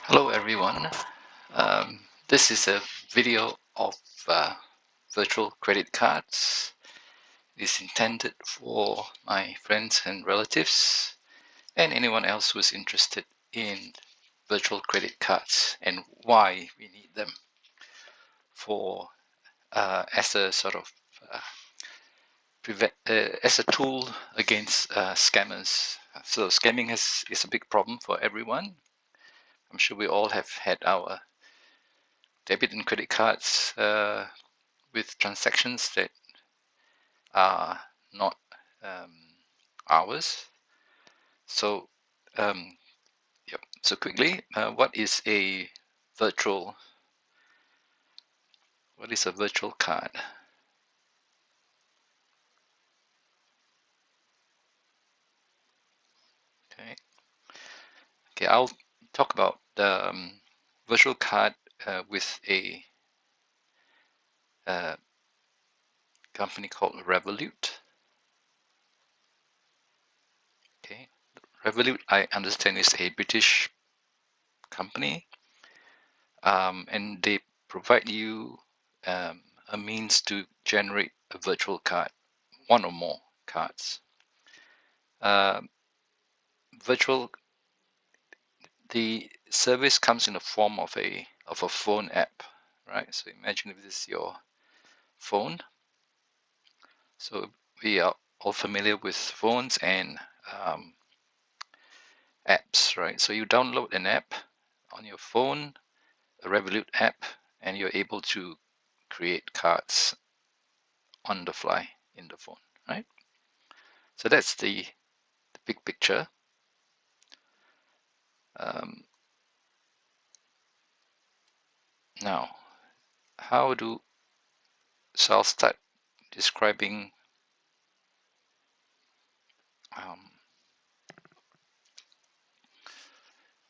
Hello everyone. This is a video of virtual credit cards. It is intended for my friends and relatives and anyone else who is interested in virtual credit cards and why we need them for as a sort of as a tool against scammers. So scamming is a big problem for everyone. I'm sure we all have had our debit and credit cards with transactions that are not ours. So, yep. So quickly, what is a virtual? What is a virtual card? Okay. Okay. I'll talk about the virtual card with a uh, company called Revolut. Okay. Revolut, I understand, is a British company, and they provide you a means to generate a virtual card, one or more cards. Uh, virtual the service comes in the form of a phone app, right? So imagine if this is your phone. So we are all familiar with phones and apps, right? So you download an app on your phone, a Revolut app, and you're able to create cards on the fly in the phone, right? So that's the big picture. Um, Now, how do so I'll start describing um,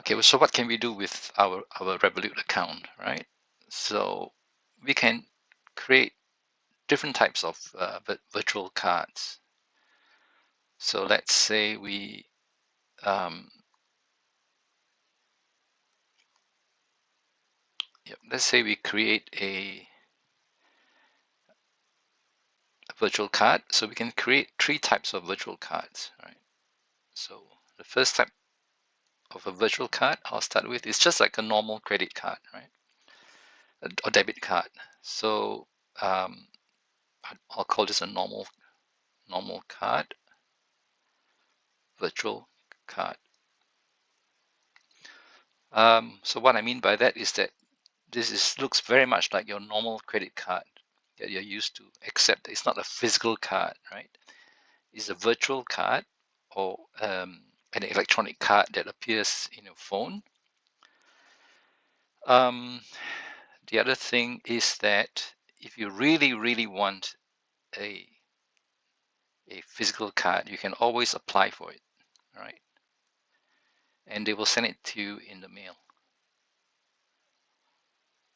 okay, so what can we do with our Revolut account, right? So we can create different types of virtual cards. So let's say um, let's say we create a virtual card. So we can create three types of virtual cards, right? So the first type of a virtual card I'll start with is just like a normal credit card, right? Or debit card. So I'll call this a normal card, virtual card. So what I mean by that is that looks very much like your normal credit card that you're used to, except it's not a physical card, right? It's a virtual card or an electronic card that appears in your phone. The other thing is that if you really want a physical card, you can always apply for it, right? And they will send it to you in the mail.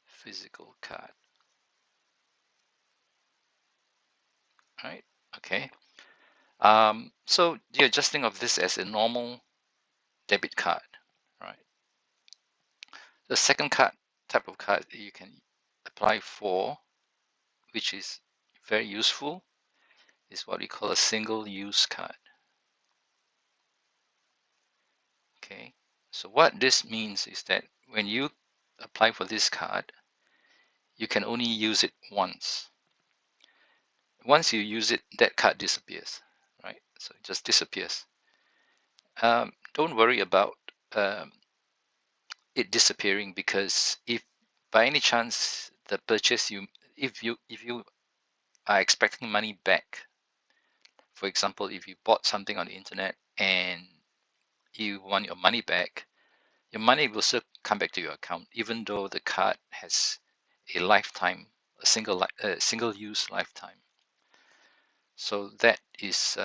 Physical card, right? Okay. So yeah, just think of this as a normal debit card, right? The second type of card that you can apply for, which is very useful, is what we call a single-use card. Okay, so what this means is that when you apply for this card, you can only use it once. Once you use it, that card disappears, right? So it just disappears. Don't worry about it disappearing, because if by any chance the purchase if you are expecting money back, for example, if you bought something on the internet and you want your money back, your money will still come back to your account, even though the card has a lifetime, a single use lifetime. So that is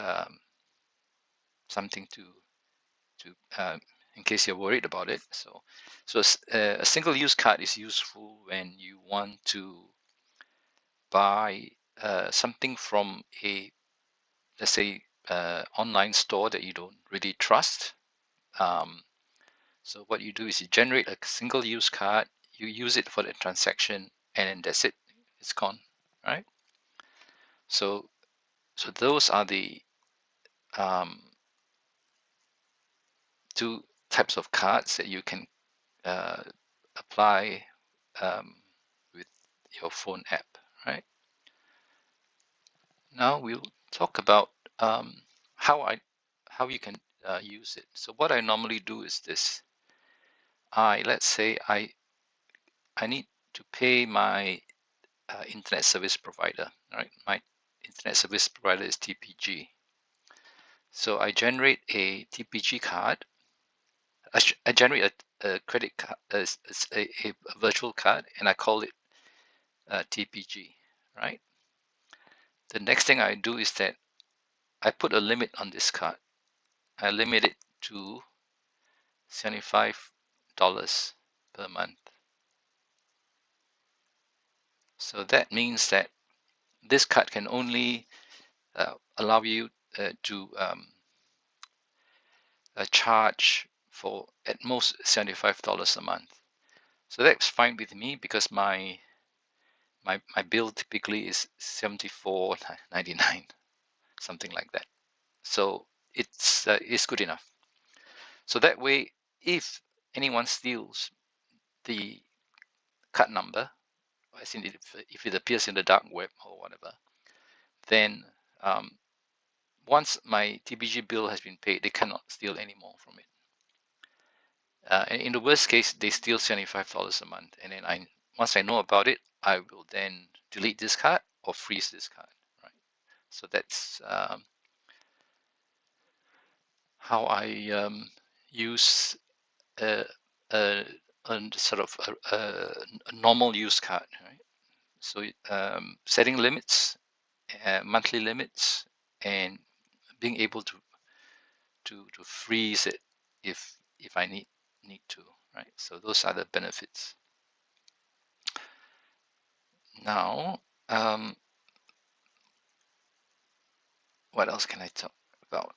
something to in case you're worried about it. So a single use card is useful when you want to buy something from a, let's say, online store that you don't really trust. Um, So what you do is you generate a single use card, you use it for the transaction, and then that's it. It's gone, right? So those are the two types of cards that you can uh, apply with your phone app, right? Now we'll talk about how you can use it. So what I normally do is this. Let's say I need to pay my internet service provider, right? My internet service provider is TPG. So I generate a TPG card. I generate a credit card, a virtual card, and I call it TPG, right? The next thing I do is that I put a limit on this card. I limit it to $75 per month. So that means that this card can only allow you to charge for at most $75 a month. So that's fine with me because my bill typically is $74.99, something like that. So it's good enough. So that way, if anyone steals the card number, as in if it appears in the dark web or whatever, then once my TPG bill has been paid, they cannot steal any more from it. And in the worst case, they steal $75 a month, and then once I know about it, I will then delete this card or freeze this card, right? So that's how I use a, a, a sort of a normal use card, right? So setting limits, monthly limits, and being able to freeze it if I need to, right? So those are the benefits. Now, what else can I talk about?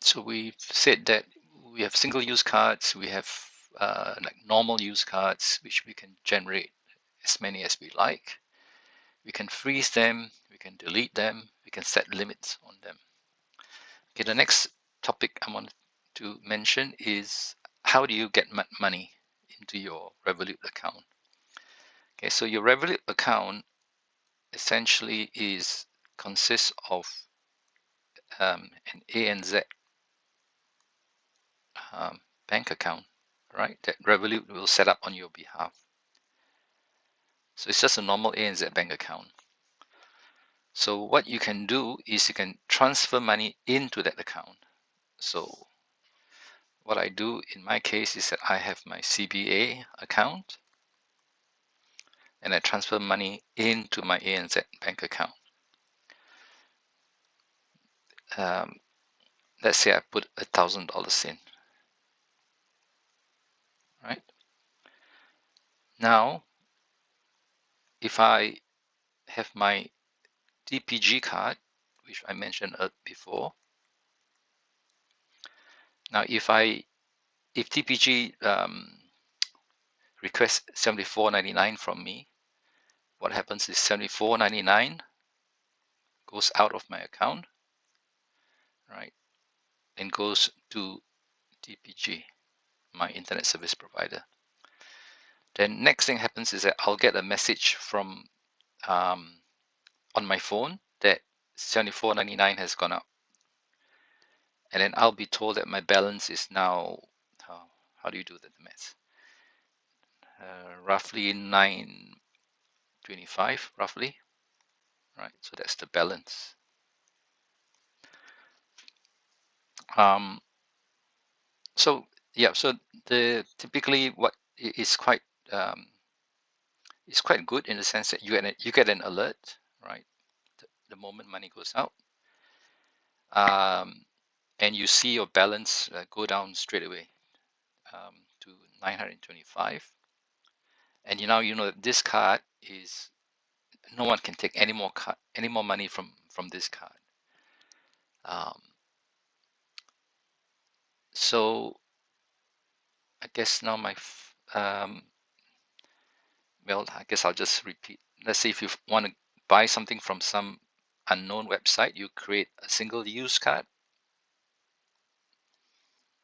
So we've said that we have single-use cards, we have like normal use cards, which we can generate as many as we like. We can freeze them, we can delete them, we can set limits on them. Okay, the next topic I want to mention is how do you get money into your Revolut account? Okay, so your Revolut account essentially consists of an ANZ bank account, right? That Revolut will set up on your behalf. So it's just a normal ANZ bank account. So what you can do is you can transfer money into that account. So what I do in my case is that I have my CBA account and I transfer money into my ANZ bank account. Let's say I put $1,000 in, right? Now, if I have my TPG card, which I mentioned before. Now, if TPG requests $74.99 from me, what happens is $74.99 goes out of my account, right, and goes to TPG, my internet service provider. Then next thing happens is that I'll get a message from on my phone that $74.99 has gone up, and then I'll be told that my balance is now how do you do the math? Roughly 925, roughly, right? So that's the balance. So yeah, so typically what is quite good in the sense that you get an alert, right? The moment money goes out, and you see your balance go down straight away to 925, and you know that this card is no one can take any more money from this card. So I guess now well, I guess I'll just repeat. Let's say if you want to buy something from some unknown website, you create a single use card,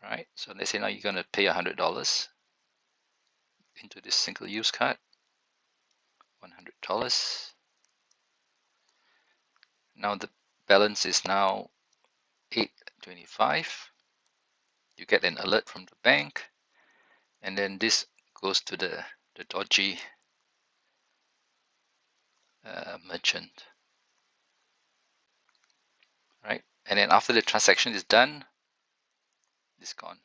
right? So let's say now you're going to pay $100 into this single use card, $100. Now the balance is now 825. You get an alert from the bank, and then this goes to the dodgy merchant, right? And then after the transaction is done, it's gone.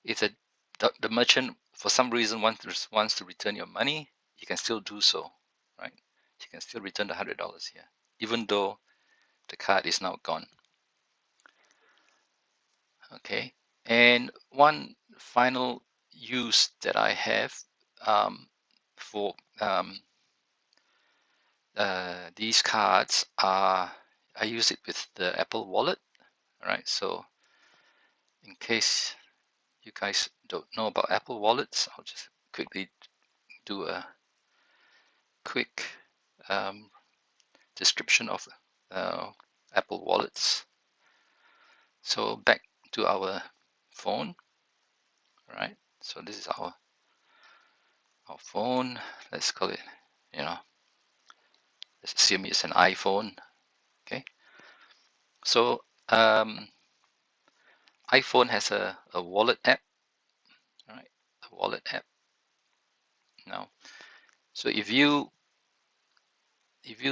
If the merchant for some reason wants to return your money, you can still do so, right? You can still return the $100 here, even though the card is now gone. Okay, and one final use that I have for these cards are, I use it with the Apple Wallet. All right, so in case you guys don't know about Apple Wallets, I'll just quickly do a quick description of Apple Wallets. So back to our phone, all right? So this is our phone. Let's call it, let's assume it's an iPhone. Okay, so iPhone has a wallet app, all right? A wallet app. Now, so if you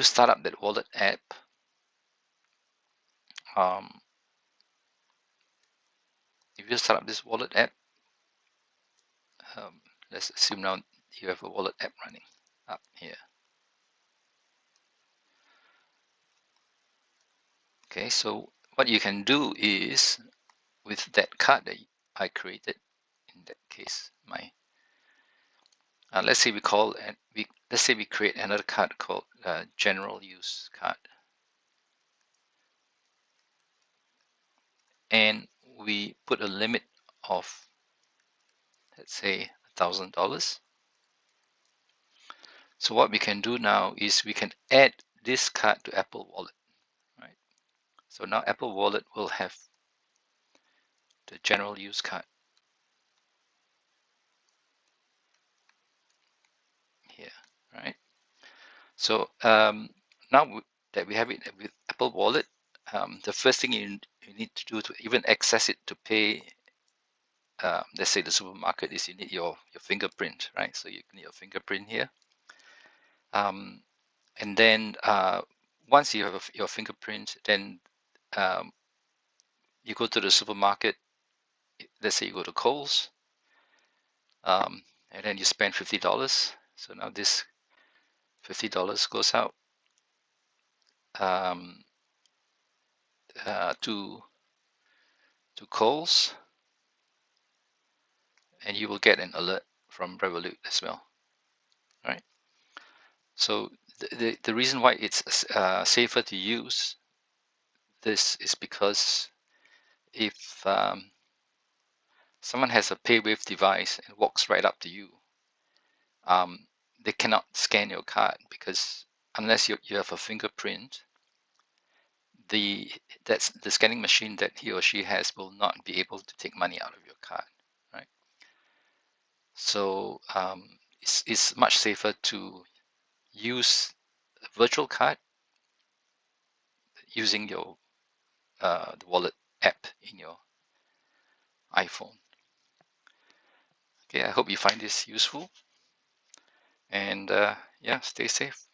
start up that wallet app, if you start up this wallet app, let's assume now you have a wallet app running up here. Okay, so what you can do is with that card that I created, in that case, let's say we create another card called general use card, and we put a limit of, let's say, $1,000. So what we can do now is we can add this card to Apple Wallet, right? So now Apple Wallet will have the general use card here, right? So now that we have it with Apple Wallet, the first thing you need to do to even access it to pay, let's say the supermarket, is you need your fingerprint, right? So you need your fingerprint here, and then once you have your fingerprint, then you go to the supermarket. Let's say you go to Kohl's, and then you spend $50. So now this $50 goes out to Kohl's, and you will get an alert from Revolut as well, right? So the reason why it's safer to use this is because if someone has a PayWave device and walks right up to you, they cannot scan your card, because unless you have a fingerprint, the scanning machine that he or she has will not be able to take money out of your card, right? So it's much safer to use a virtual card using your the wallet app in your iPhone. Okay, I hope you find this useful, and yeah, stay safe.